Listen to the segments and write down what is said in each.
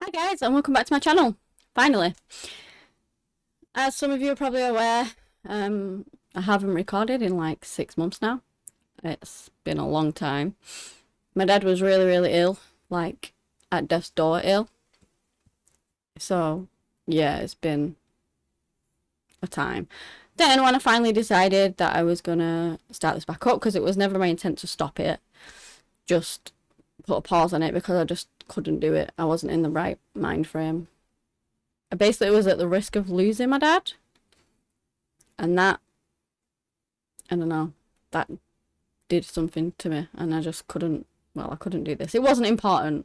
Hi guys, and welcome back to my channel. Finally, as some of you are probably aware, I haven't recorded in like 6 months now. It's been a long time. My dad was really ill, like at death's door ill. So yeah, it's been a time. Then when I finally decided that I was gonna start this back up, because it was never my intent to stop it, just put a pause on it because I just couldn't do it. I wasn't in the right mind frame. I basically was at the risk of losing my dad. And that, I don't know, that did something to me. And I just couldn't, I couldn't do this. It wasn't important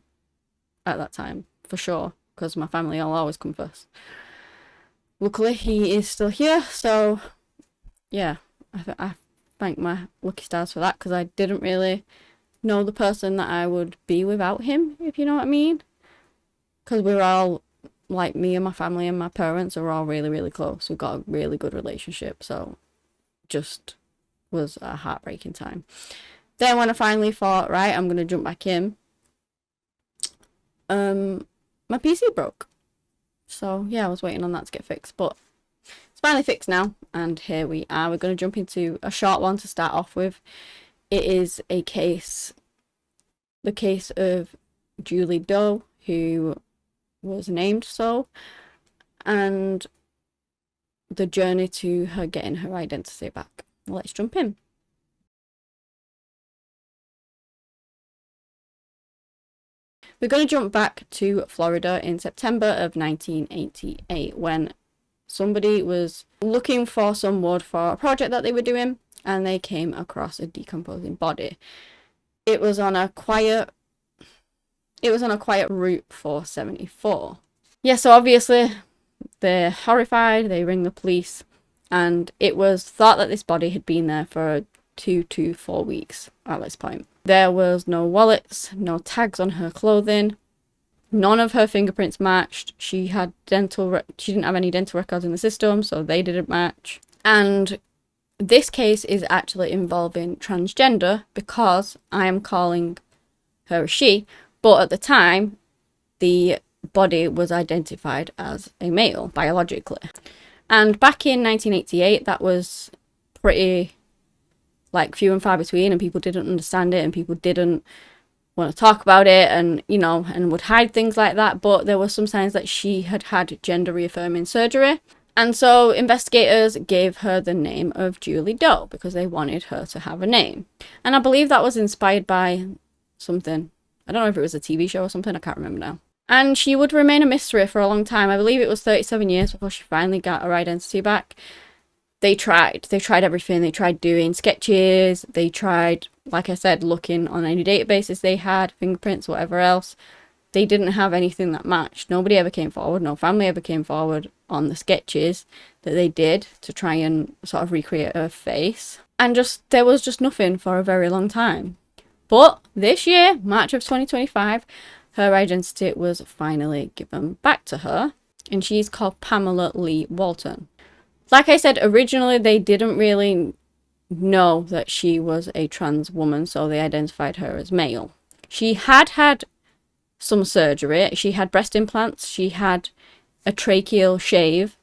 at that time, for sure, because my family will always come first. Luckily, he is still here, so yeah, I thank my lucky stars for that, because I didn't really know the person that I would be without him, if you know what I mean. Because we're all, like, me and my family and my parents are all really close. We've got a really good relationship, so just was a heartbreaking time. Then when I finally thought, right, I'm going to jump back in, my PC broke. So yeah, I was waiting on that to get fixed, but it's finally fixed now, and here we are. We're going to jump into a short one to start off with. It is the case of Julie Doe, who was named so, and the journey to her getting her identity back. Let's jump in. We're going to jump back to Florida in September of 1988 when somebody was looking for some wood for a project that they were doing, and they came across a decomposing body. It was on a quiet Route 474. Yeah, so obviously they're horrified, they ring the police, and it was thought that this body had been there for 2 to 4 weeks at this point. There was no wallets, no tags on her clothing, none of her fingerprints matched. She didn't have any dental records in the system, so they didn't match. And this case is actually involving transgender, because I am calling her a she, but at the time the body was identified as a male biologically. And back in 1988, that was pretty like few and far between, and people didn't understand it, and people didn't want to talk about it, and and would hide things like that. But there were some signs that she had had gender reaffirming surgery. And so investigators gave her the name of Julie Doe because they wanted her to have a name. And I believe that was inspired by something. I don't know if it was a TV show or something, I can't remember now. And she would remain a mystery for a long time. I believe it was 37 years before she finally got her identity back. They tried everything. They tried doing sketches. They tried, like I said, looking on any databases they had, fingerprints, whatever else. They didn't have anything that matched. Nobody ever came forward. No family ever came forward on the sketches that they did to try and sort of recreate her face. And there was just nothing for a very long time. But this year, March of 2025, her identity was finally given back to her. And she's called Pamela Walton. Like I said, originally they didn't really know that she was a trans woman, so they identified her as male. She had some surgery. She had breast implants. She had a tracheal shave.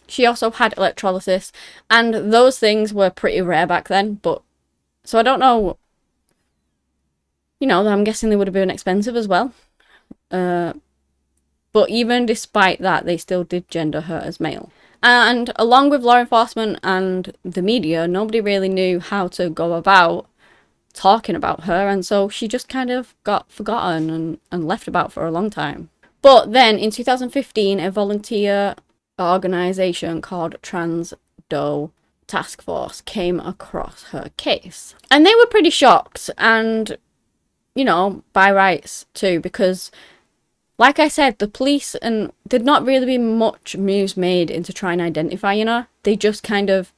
She also had electrolysis, and those things were pretty rare back then. But so I don't know. I'm guessing they would have been expensive as well. But even despite that, they still did gender her as male. And along with law enforcement and the media, nobody really knew how to go about talking about her, and so she just kind of got forgotten and left about for a long time. But then in 2015, a volunteer organisation called Trans Doe Task Force came across her case. And they were pretty shocked, and, by rights too, because, like I said, the police did not really be much moves made into trying to identify her. They just kind of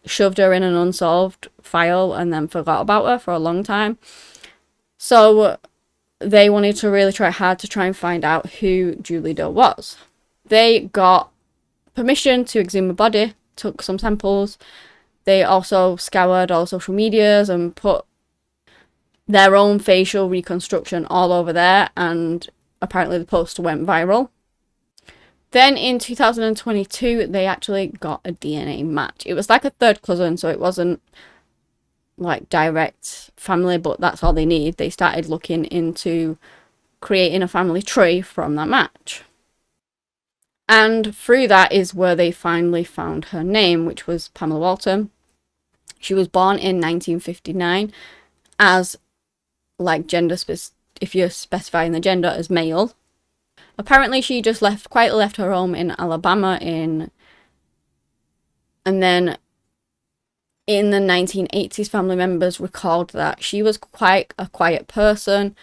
shoved her in an unsolved file and then forgot about her for a long time. So they wanted to really try hard to try and find out who Julie Doe was. They got permission to exhume the body, took some samples. They also scoured all social medias and put their own facial reconstruction all over there, and apparently the post went viral. Then in 2022, they actually got a DNA match. It was like a third cousin, so it wasn't like direct family, but that's all they need. They started looking into creating a family tree from that match. And through that is where they finally found her name, which was Pamela Walton. She was born in 1959 as, like, if you're specifying the gender as male. Apparently she just quietly left her home in Alabama and then in the 1980s, family members recalled that she was quite a quiet person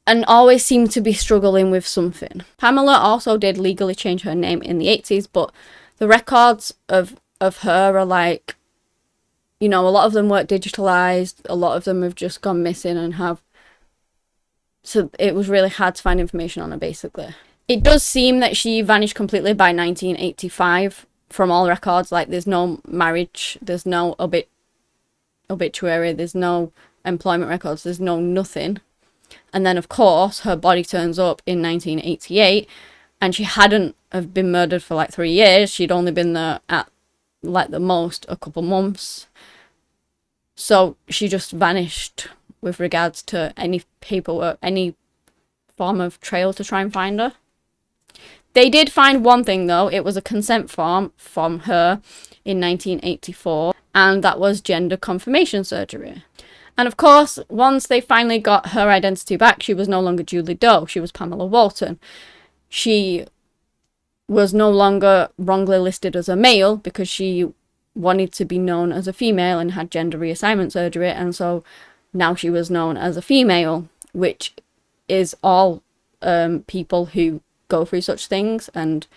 and always seemed to be struggling with something. Pamela also did legally change her name in the 80s, but the records of her are like, you know, a lot of them weren't digitalized, a lot of them have just gone missing and have... So it was really hard to find information on her, basically. It does seem that she vanished completely by 1985 from all records. Like, there's no marriage, there's no obituary, there's no employment records, there's no nothing. And then, of course, her body turns up in 1988, and she hadn't have been murdered for like 3 years. She'd only been there at, like, the most a couple months. So she just vanished with regards to any paperwork, any form of trail to try and find her. They did find one thing, though. It was a consent form from her in 1984, and that was gender confirmation surgery. And of course, once they finally got her identity back, she was no longer Julie Doe. She was Pamela Walton. She was no longer wrongly listed as a male because she wanted to be known as a female and had gender reassignment surgery, and so now she was known as a female, which is all people who go through such things and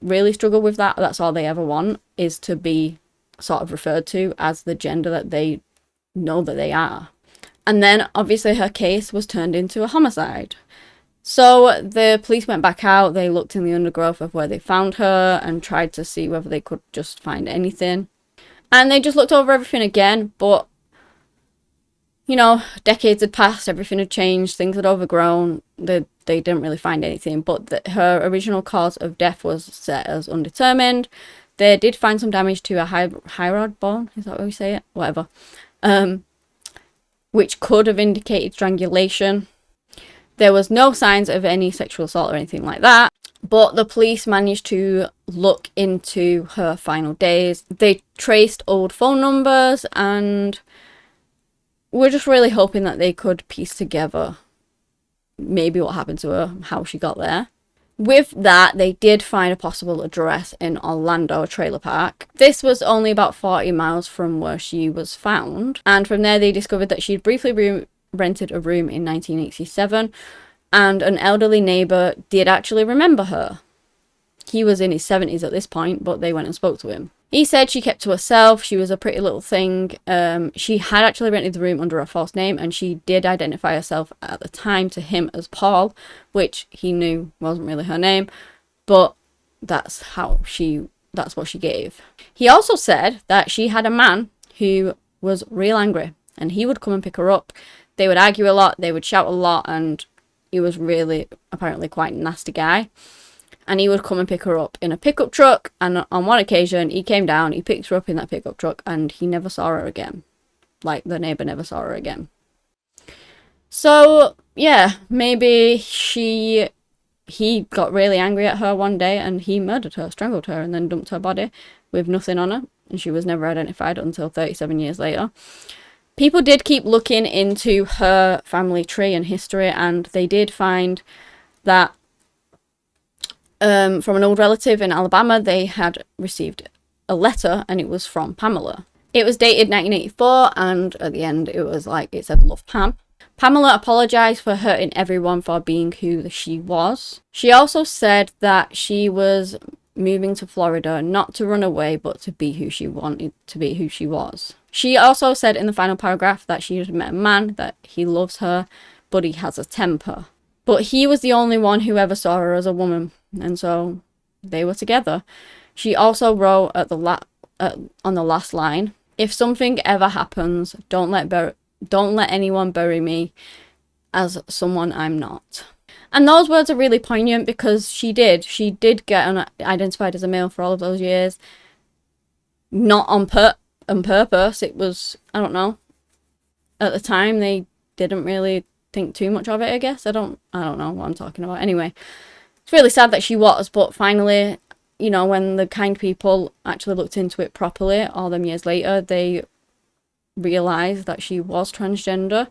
really struggle with that. That's all they ever want, is to be sort of referred to as the gender that they know that they are. And then obviously her case was turned into a homicide. So the police went back out, they looked in the undergrowth of where they found her and tried to see whether they could just find anything. And they just looked over everything again, but you know, decades had passed, everything had changed, things had overgrown, they didn't really find anything, but her original cause of death was set as undetermined. They did find some damage to a hyoid bone, is that what we say it? Whatever. Which could have indicated strangulation. There was no signs of any sexual assault or anything like that, but the police managed to look into her final days. They traced old phone numbers, and we're just really hoping that they could piece together maybe what happened to her, how she got there. With that, they did find a possible address in Orlando, a trailer park. This was only about 40 miles from where she was found, and from there they discovered that she'd briefly rented a room in 1987, and an elderly neighbour did actually remember her. He was in his 70s at this point, but they went and spoke to him. He said she kept to herself, she was a pretty little thing. She had actually rented the room under a false name, and she did identify herself at the time to him as Paul, which he knew wasn't really her name, but that's what she gave. He also said that she had a man who was real angry, and he would come and pick her up. They would argue a lot, they would shout a lot, and he was really apparently quite a nasty guy. And he would come and pick her up in a pickup truck, and on one occasion he came down, he picked her up in that pickup truck, and he never saw her again. Like, the neighbour never saw her again. So yeah, maybe he got really angry at her one day and he murdered her, strangled her, and then dumped her body with nothing on her, and she was never identified until 37 years later. People did keep looking into her family tree and history, and they did find that from an old relative in Alabama, they had received a letter, and it was from Pamela. It was dated 1984, and at the end it was like, it said, "Love, Pam." Pamela apologised for hurting everyone for being who she was. She also said that she was moving to Florida not to run away, but to be who she wanted to be, who she was. She also said in the final paragraph that she had met a man, that he loves her, but he has a temper. But he was the only one who ever saw her as a woman, and so they were together. She also wrote at on the last line, "If something ever happens, don't let anyone bury me as someone I'm not." And those words are really poignant because she did get identified as a male for all of those years. Not on purpose. It was, I don't know. At the time, they didn't really think too much of it, I guess. I don't know what I'm talking about. Anyway, it's really sad that she was, but finally, you know, when the kind people actually looked into it properly all them years later, they realised that she was transgender.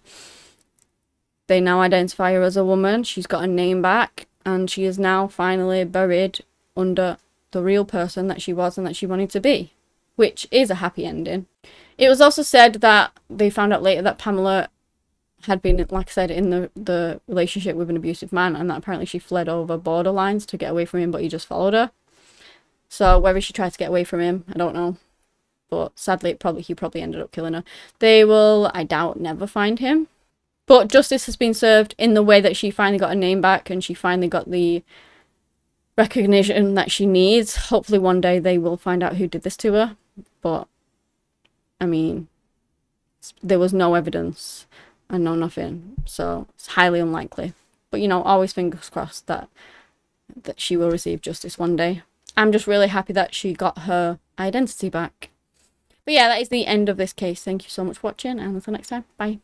They now identify her as a woman. She's got a name back, and she is now finally buried under the real person that she was and that she wanted to be, which is a happy ending. It was also said that they found out later that Pamela had been, like I said, in the relationship with an abusive man, and that apparently she fled over border lines to get away from him, but he just followed her. So whether she tried to get away from him, I don't know. But sadly, he probably ended up killing her. They will, I doubt, never find him. But justice has been served in the way that she finally got her name back and she finally got the recognition that she needs. Hopefully one day they will find out who did this to her. But, I mean, there was no evidence and no nothing. So it's highly unlikely. But, you know, always fingers crossed that she will receive justice one day. I'm just really happy that she got her identity back. But yeah, that is the end of this case. Thank you so much for watching, and until next time, bye.